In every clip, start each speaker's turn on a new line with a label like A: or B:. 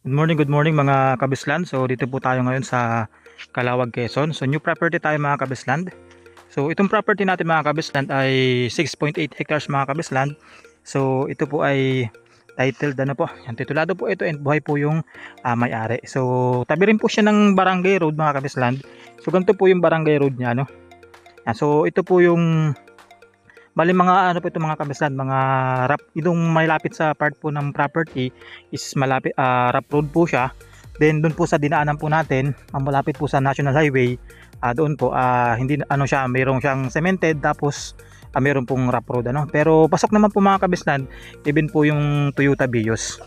A: Good morning mga kabisland. So dito po tayo ngayon sa Calawag, Quezon. So new property tayo mga kabisland. So itong property natin mga kabisland ay 6.8 hectares mga kabisland. So ito po ay titled ano po. Yan, titulado po ito and buhay po yung may-ari. So tabi rin po siya ng barangay road mga kabisland. So ganito po yung barangay road niya, no. Yan, so ito po yung bali mga ano po ito mga kabisland, mga itong malapit sa part po ng property is malapit, rough road po siya. Then doon po sa dinaanan po natin, ang malapit po sa National Highway, doon po hindi ano siya, mayroong siyang cemented tapos mayroon pong rough road ano. Pero pasok naman po mga kabisland, even po yung Toyota Vios.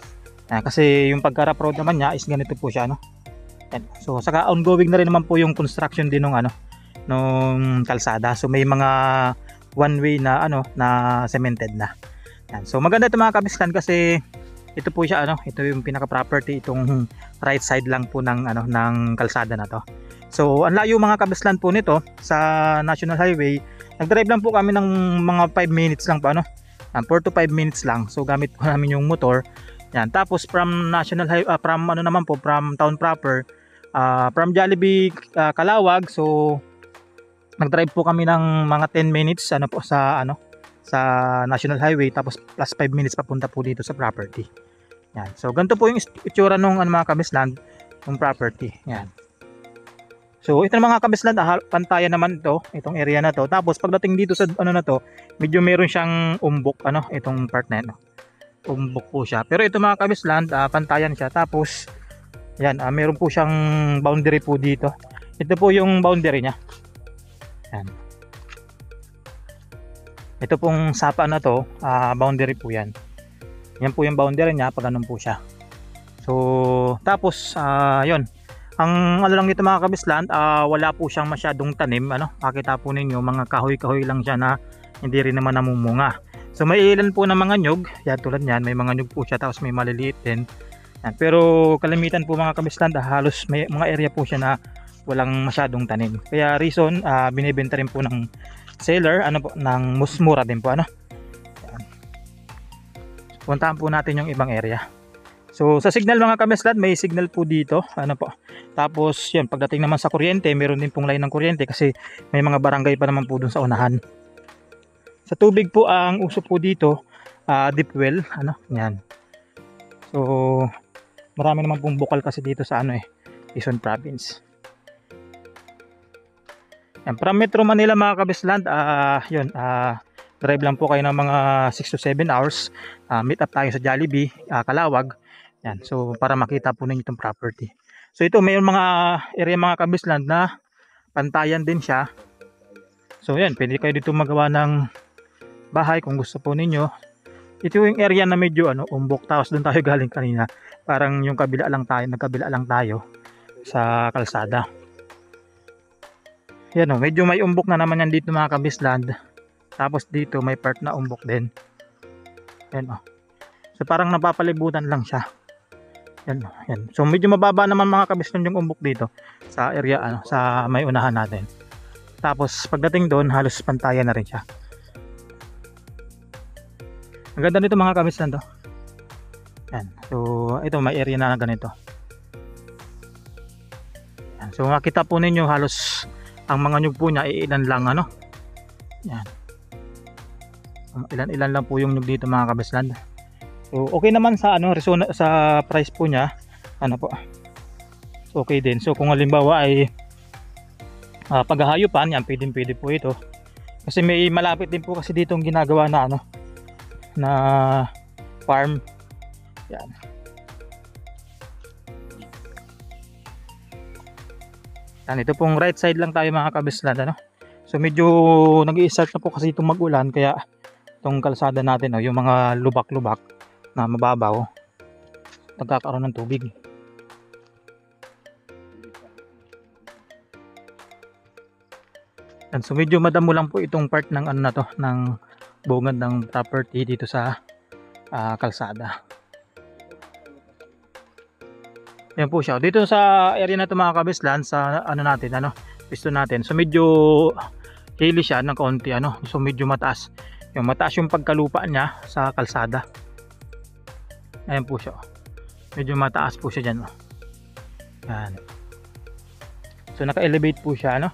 A: Kasi yung pagka rough road naman niya is ganito po siya no. Yan. So saka ongoing na rin naman po yung construction din ng ano nung kalsada. So may mga one way na ano na cemented na. Yan. So maganda ito mga kabisland kasi ito po siya ano, ito yung pinaka property, itong right side lang po ng ano ng kalsada na to. So ang layo mga kabisland po nito sa National Highway. Nag-drive lang po kami ng mga 5 minutes lang po ano. 4 to 5 minutes lang. So gamit po namin yung motor. Yan. Tapos from National Highway from ano naman po from town proper, from Jollibee Calawag, so nag-drive po kami ng mga 10 minutes ano po sa ano sa National Highway, tapos plus 5 minutes papunta po dito sa property. Yan. So ganito po yung itsura nung ano mga kabisland, ng property. Yan. So ito na mga kabisland, pantayan naman ito, itong area na to. Tapos pagdating dito sa ano na to, medyo meron siyang umbok ano, itong part na ito. Umbok po siya. Pero ito mga kabisland, pantayan siya. Tapos yan, meron po siyang boundary po dito. Ito po yung boundary niya. Yan. Ito pong sapa na to, boundary po yan. Yan po yung boundary niya pag ganun po siya. So tapos yun. Ang ano lang dito mga kabisland, wala po siyang masyadong tanim ano. Makita po ninyo mga kahoy-kahoy lang siya na hindi rin naman namumunga. So may ilan po na mga nyug, yan tulad niyan, may mga nyug po siya tapos may maliliit din. Yan. Pero kalimitan po mga kabisland, halos may mga area po siya na walang masyadong tanim. Kaya reason binibenta rin po ng seller ano po ng musmura din po ano. Yan. Puntahan po natin yung ibang area. So sa signal mga kabisland, may signal po dito ano po. Tapos yan, pagdating naman sa kuryente, meron din pong line ng kuryente kasi may mga barangay pa naman po dun sa unahan. Sa tubig po ang uso po dito, deep well ano, yan. So marami naman pong bukal kasi dito sa ano Quezon Province. Yan, from Metro Manila mga kabisland, yun, drive lang po kayo ng mga 6 to 7 hours. Meet up tayo sa Jollibee, Calawag. Yan, so para makita po ninyo itong property. So ito, may mga area mga kabisland na pantayan din siya. So yan, pwede kayo dito magawa ng bahay kung gusto po ninyo. Ito yung area na medyo ano, umbok, tapos doon tayo galing kanina. Parang yung kabila lang tayo, nagkabila lang tayo sa kalsada. Yan o, medyo may umbok na naman yan dito mga kabisland. Tapos dito may part na umbok din. Yan o. So parang napapalibutan lang siya. Yan o, yan. So medyo mababa naman mga kabisland yung umbok dito sa area ano, sa may unahan natin. Tapos pagdating doon, halos pantayan na rin siya. Ang ganda nito mga kabisland to. Yan. So ito may area na ganito. Yan. So makita po ninyo halos ang mga nyug po niya ilan lang ano. Yan. Ilan lang po yung nyug dito mga kabisland. So okay naman sa ano, sa price po niya. Ano po. So okay din. So kung halimbawa ay paghahayupan, yan pwede po ito. Kasi may malapit din po kasi dito ang ginagawa na ano na farm. Yan. Yan, ito pong right side lang tayo mga kabisland ano. So medyo nag-i-start na po kasi itong mag-ulan, kaya itong kalsada natin yung mga lubak-lubak na mababaw nagkakaroon ng tubig. Yan, so medyo madamo lang po itong part ng ano na to, ng bungad ng property dito sa kalsada. Yan po siya. Dito sa area na ito mga kabisland, sa ano natin, ano, pisto natin. So medyo hilly siya ng konti ano. So medyo mataas. Yung mataas yung pagkalupa niya sa kalsada. Ayan po siya. Medyo mataas po siya dyan. Yan. So naka-elevate po siya, ano?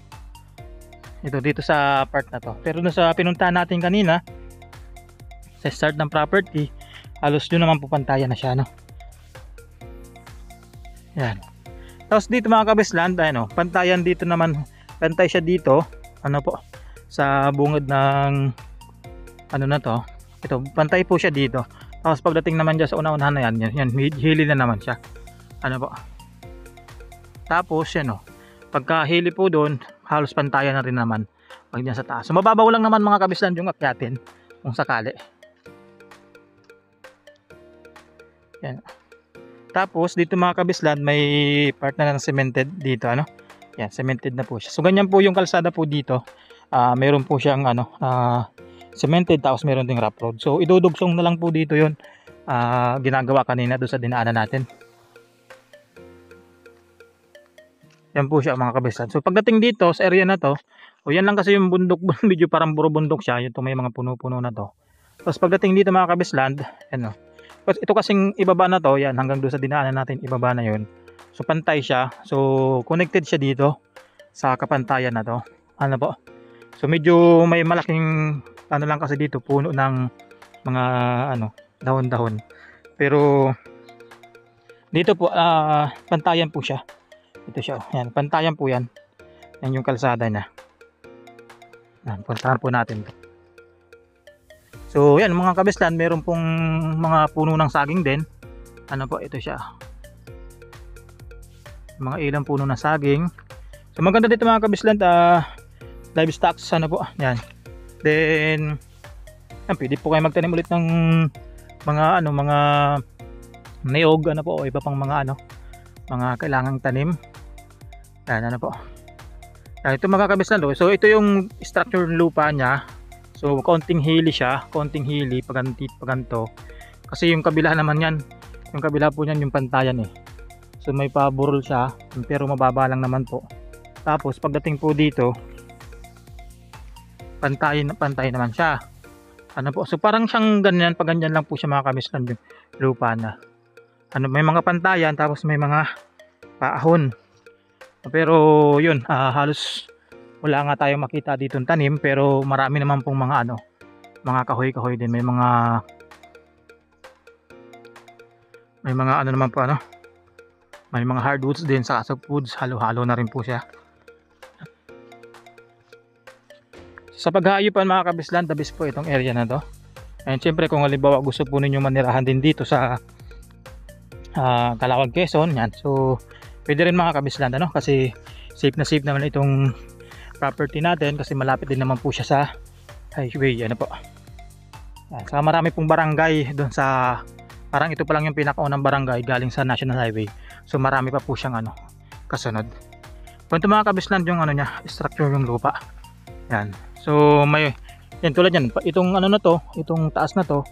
A: Ito dito sa part na to. Pero doon sa pinuntahan natin kanina, sa start ng property, halos doon naman po pantayan na siya, no? Yan. Tapos dito mga kabisland, ano, pantayan dito naman, pantay siya dito, ano po, sa bungad ng ano na to. Ito, pantay po siya dito. Tapos pagdating naman dyan sa una-unahan na yan, hili na naman siya. Ano po. Tapos yan o, pagka hili po doon, halos pantayan na rin naman pag dyan sa taas. So mababaw lang naman mga kabisland yung akyatin kung sakali. Yan. Tapos dito mga kabisland, may part na ng cemented dito, ano? Yan, cemented na po siya. So ganyan po yung kalsada po dito. Meron po siyang ano, cemented, tapos meron ding rough road. So idudugsong na lang po dito 'yon. Ginagawa kanina doon sa dinaanan natin. Yan po siya mga kabisland. So pagdating dito sa area na to, o yan lang kasi yung bundok, medyo parang buro bundok siya, yung may mga puno-puno na to. Tapos pagdating dito mga kabisland, ano, ito kasing ibaba na to, yan hanggang doon sa dinaanan natin, ibaba na yun. So pantay siya, so connected siya dito sa kapantayan na to. Ano po? So medyo may malaking ano lang kasi dito, puno ng mga ano, dahon-dahon. Pero dito po pantayan po siya. Ito siya, yan, pantayan po yan. Yan yung kalsada niya. Yan, puntahan po natin. So yan mga kabisland, meron pong mga puno ng saging din. Ano po, ito siya. Mga ilang puno ng saging. So maganda dito mga kabisland, livestock, ano po, yan. Then yan, pwede po kayo magtanim ulit ng mga ano, mga niyog, ano po, o iba pang mga ano, mga kailangang tanim. Yan, ano po. Yan, ito mga kabisland, so ito yung structure ng lupa niya. So konting hili siya, konting hili paganto. Kasi yung kabila naman yan, yung kabila po niyan yung pantayan eh. So may paburol siya, pero mababa lang naman po. Tapos pagdating po dito, pantay naman siya. Ano po, so parang siyang ganyan, pag ganyan lang po siya mga kabisland yung lupa na. Ano, may mga pantayan, tapos may mga paahon. Pero yun, halos wala nga tayong makita dito ng tanim, pero marami naman pong mga ano, mga kahoy-kahoy din, may mga ano naman po, ano, may mga hardwoods din, sa softwoods, halo-halo na rin po siya. Sa paghahayupan mga kabisland, the best po itong area na to. And syempre kung halimbawa gusto po ninyo manirahan din dito sa Calawag, Quezon, yan, so pwede rin mga kabisland, ano, kasi safe na safe naman itong property natin, kasi malapit din naman po siya sa highway, ano po. Saka marami pong barangay doon sa, parang ito pa lang yung pinakaunang barangay galing sa National Highway. So marami pa po siyang ano, kasunod. Kung ito mga kabisland, yung ano niya, structure yung lupa. Yan. So may, yan tulad yan, itong ano na to, itong taas na to,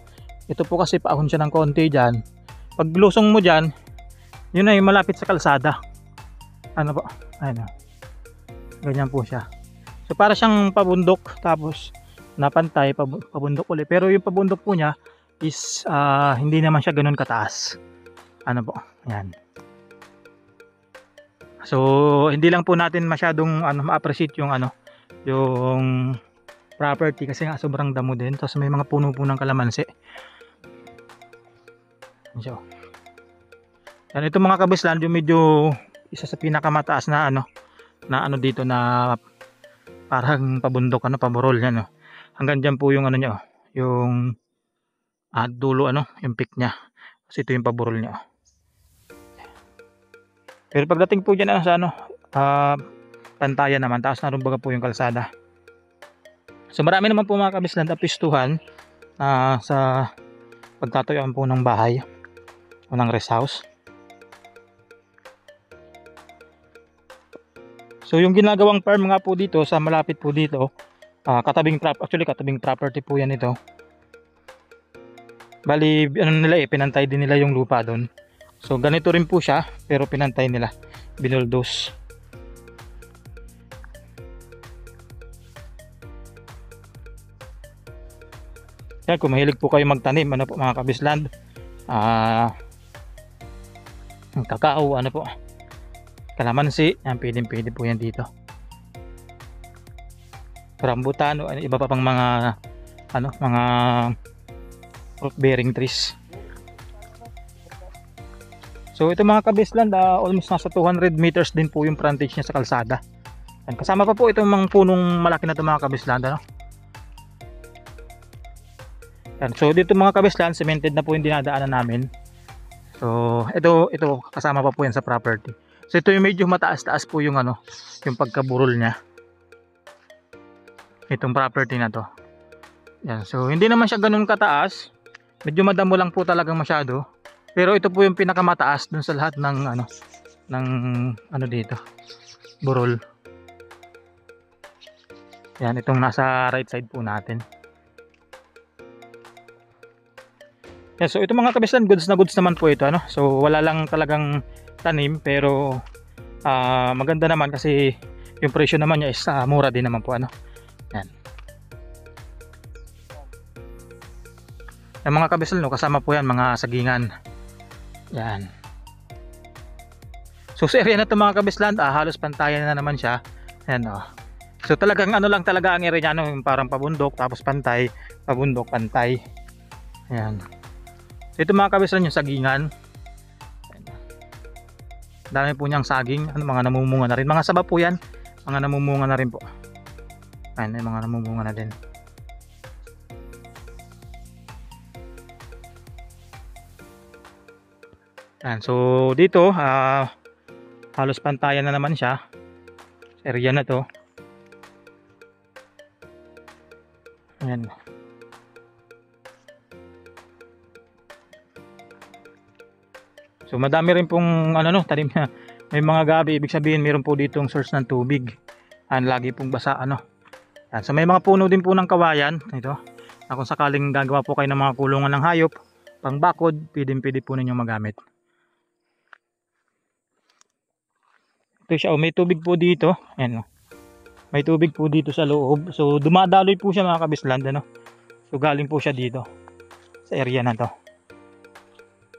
A: ito po kasi paahon siya ng konti dyan. Pag lusong mo dyan, yun ay malapit sa kalsada. Ano po, ayun, ganyan po siya. So para siyang pabundok, tapos napantay, pabundok ulit. Pero yung pabundok po niya is hindi naman siya ganun kataas. Ano po, yan. So hindi lang po natin masyadong ano, ma-appreciate yung ano, yung property, kasi nga sobrang damo din. Tapos may mga puno-punong kalamansi. So yan, ito mga kabisland, yung medyo isa sa pinakamataas na ano dito, na parang pabundok, ano, paburol yan, no. Hanggang dyan po yung ano niya, yung dulo, ano, yung peak niya. Kasi ito yung paburol niya. Pero pagdating po dyan sa ano, pantayan naman, taas na rumbaga po yung kalsada. So marami naman po mga kabisland apistuhan sa pagtatuyuan po ng bahay o ng rest house. So yung ginagawang farm nga po dito, sa malapit po dito, katabing property po yan ito. Bali ano nila pinantay din nila yung lupa doon. So ganito rin po siya, pero pinantay nila, binuldos. Yan, kung mahilig po kayo magtanim, ano po mga kabisland, Ang kakao, ano po, kalamansi, yan, pwede po yan dito. Rambutan, o iba pa pang mga mga fruit bearing trees. So ito mga kabisland, almost nasa 200 meters din po yung frontage niya sa kalsada. Yan, kasama pa po itong mga punong malaki na ito mga kabisland, ano? Yan, so dito mga kabisland, cemented na po yung dinadaanan namin. So ito kasama pa po yan sa property. So ito yung medyo mataas-taas po yung yung pagkaburol niya. Itong property na to. Yan, so hindi naman siya ganun kataas. Medyo madamo lang po talagang masyado. Pero ito po yung pinakamataas dun sa lahat ng dito. Burol. Yan, itong nasa right side po natin. Yan, so ito mga kabislan, goods na goods naman po ito, ano. So wala lang talagang tanim, pero maganda naman kasi yung presyo naman niya is mura din naman po, ano. Yan. Yung mga kabislan, no, kasama po yan mga sagingan. Yan. So sa area na ito mga kabislan, halos pantayan na naman siya. Yan, oh. So talagang lang talaga ang area niya, yung parang pabundok tapos pantay, pabundok, pantay. Yan. So ito mga kabislan yung sagingan. Yan. Dami po niyang saging, mga namumunga na rin. Mga saba po yan, mga namumunga na rin po. Yan, mga namumunga na din. Yan, so dito halos pantayan na naman siya sa area na to. Ayan. So madami rin pong tanim na may mga gabi, ibig sabihin meron po ditong source ng tubig. Lagi pong basa Yan, so may mga puno din po ng kawayan ito. Kung sakaling gagawa po kayo ng mga kulungan ng hayop, pang bakod, pwede po ninyong magamit. Ito siya, may tubig po dito. Ayan, may tubig po dito sa loob. So dumadaloy po siya mga kabisland, So galing po siya dito sa area na to.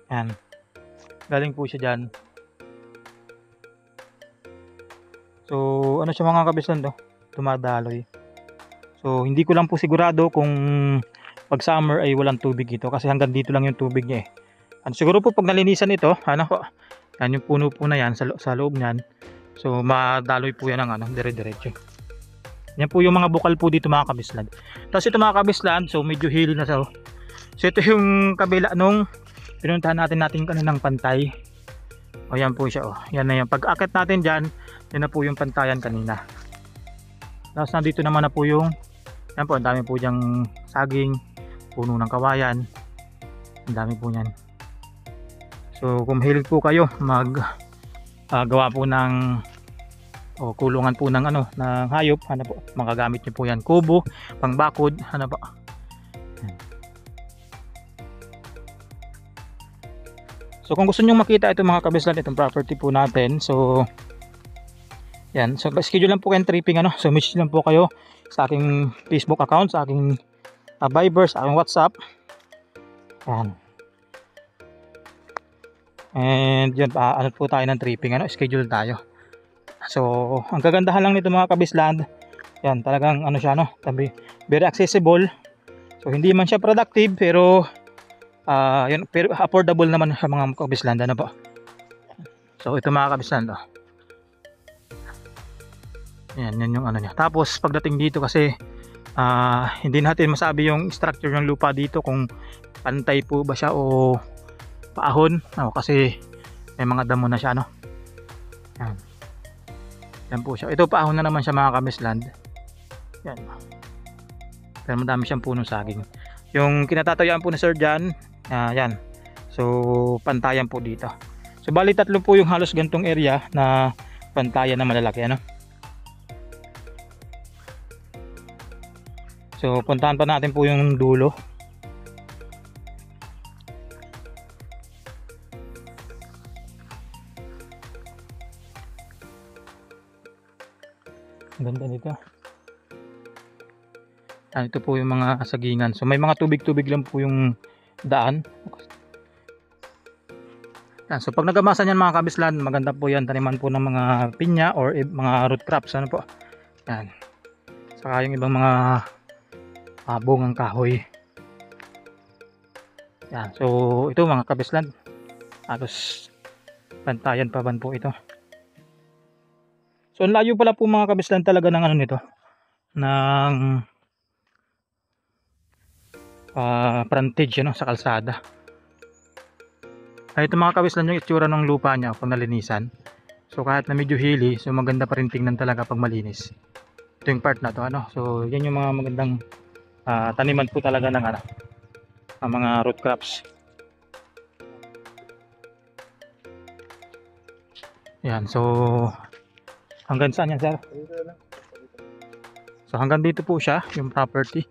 A: Ayan. Galing po siya dyan. So siya mga kabisland, dumadaloy. So hindi ko lang po sigurado kung pag summer ay walang tubig ito, kasi hanggang dito lang yung tubig niya siguro po pag nalinisan ito, yan yung puno po na yan sa loob niyan. So madaloy po yan ng dire-diretso. Yan po yung mga bukal po dito mga kabisland. Tapos ito mga kabisland, so medyo hilly na siya. So ito yung kabila nung pinuntahan natin kaninang pantay. O yan po siya, yan na yan. Pag akit natin dyan, yan na po yung pantayan kanina. Tapos nandito naman na po yung, yan po, ang dami po dyang saging, puno ng kawayan. Ang dami po yan. So kung mahilig po kayo gawa po ng kulungan po ng ng hayop, po, magagamit niyo po yan, kubo, pangbakod, po. So kung gusto niyo makita ito mga kabislan, itong property po natin, so yan, so schedule lang po kayong tripping, so message lang po kayo sa aking Facebook account, sa aking Viber, sa aking WhatsApp. Yan. And yun, po tayo ng tripping, schedule tayo. So ang kagandahan lang nito mga kabisland, yan, talagang siya, very accessible. So hindi man siya productive, pero yun, pero affordable naman sa mga kabisland, po. So ito mga kabisland, yan yung niya. Tapos pagdating dito kasi hindi natin masabi yung structure ng lupa dito, kung pantay po ba siya o paahon, kasi may mga damo na siya, yan. Yan po siya. Ito paahon na naman siya mga kabisland. Yan. Pero madami siyang punong saging. Yung kinatatayuan po ni Sir John, yan. So pantayan po dito. So bali tatlo po yung halos gantong area na pantayan na malalaki, So puntahan pa natin po yung dulo. Ganda nito. Ito po yung mga sagingan. So may mga tubig-tubig lang po yung daan. Yan. So pag nagamasan yan mga kabislan, maganda po yan taniman po ng mga pinya or mga root crops. Ano po? Yan. Saka yung ibang mga bungang kahoy. Yan. So ito mga kabislan, halos pantayan pa ban po ito. So ang layo pala po mga kabislan talaga ng ano nito, ng frontage sa kalsada. Ay ito mga kabislan yung itsura ng lupa niya pag nalinisan. So kahit na medyo hilly, so maganda pa rin tingnan talaga pag malinis. Ito yung part na to So yan yung mga magandang taniman po talaga ng ang mga root crops. Yan, so hanggang saan yan, sir? So hanggang dito po siya, yung property.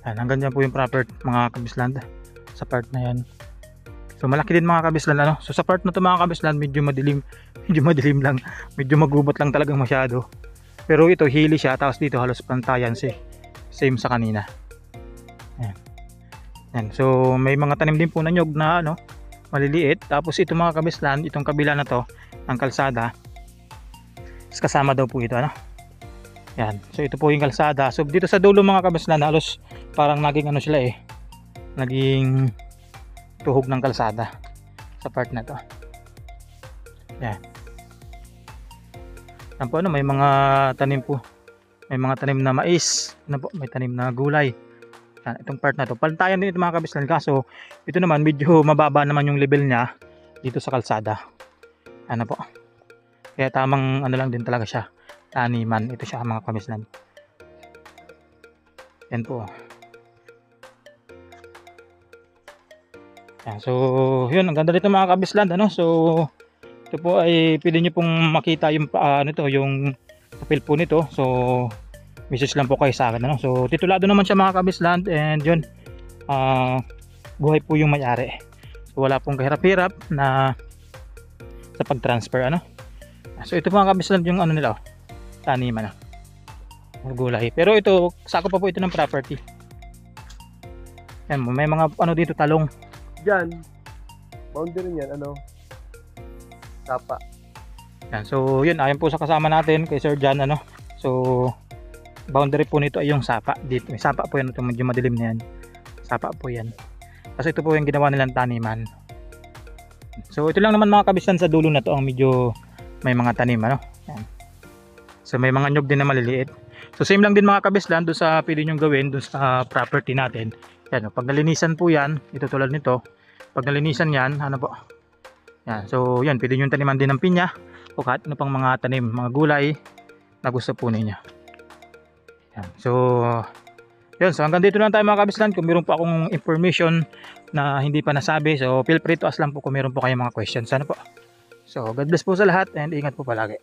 A: Yan, hanggang dyan po yung property mga kabisland sa part na yan. So malaki din mga kabisland So sa part na to mga kabisland, medyo madilim lang, medyo magubot lang talagang masyado. Pero ito hilly siya, tapos dito halos pantayan same sa kanina. Yan. Yan. So may mga tanim din po na nyog na maliliit. Tapos ito mga kabisland, itong kabila na to ang kalsada, kasama daw po ito Yan. So ito po yung kalsada. So dito sa dulo mga kabisland, halos parang naging sila naging tuhog ng kalsada sa part na to. Yan. Yan po may mga tanim po. May mga tanim na mais, po, may tanim na gulay. Yan, itong part na to. Pantayan din ito mga kabislan, kaso ito naman medyo mababa naman yung level niya dito sa kalsada. Po. Kaya tamang lang din talaga siya. Taniman. Ito siya mga kabislan. Yan po. Yan, so yun, ang ganda dito mga kabislan So ito po ay pwede nyo pong makita yung yung papel po nito. So message lang po kayo sa akin So titulado naman siya mga kabislan, and yun buhay po yung may-ari. So wala pong kahirap-hirap na sa pag-transfer So ito mga kabislan yung nila taniman gulay. Pero ito sakop pa po ito ng property. Yan, may mga dito talong.
B: Diyan boundary niyan sapa.
A: Yan, so yun, ayon po sa kasama natin kay Sir John So boundary po nito ay yung sapa. Dito may sapa po yan, ito medyo madilim na yan. Sapa po yan. Kasi ito po yung ginawa nilang taniman. So ito lang naman mga kabislan sa dulo na to ang medyo may mga tanim Yan. So may mga nyug din na maliliit. So same lang din mga kabislan doon sa pwede nyo gawin doon sa property natin. Yan, pag nalinisan po yan, ito tulad nito. Pag nalinisan yan, po? Yan, so yan, pwede nyo taniman din ng pinya o kahit pang mga tanim, mga gulay na gusto po ninyo. Yan, so yun, so hanggang dito lang tayo mga kabislan. Kung meron po akong information na hindi pa nasabi, so feel free to ask lang po kung meron po kayong mga questions. Po? So God bless po sa lahat and ingat po palagi.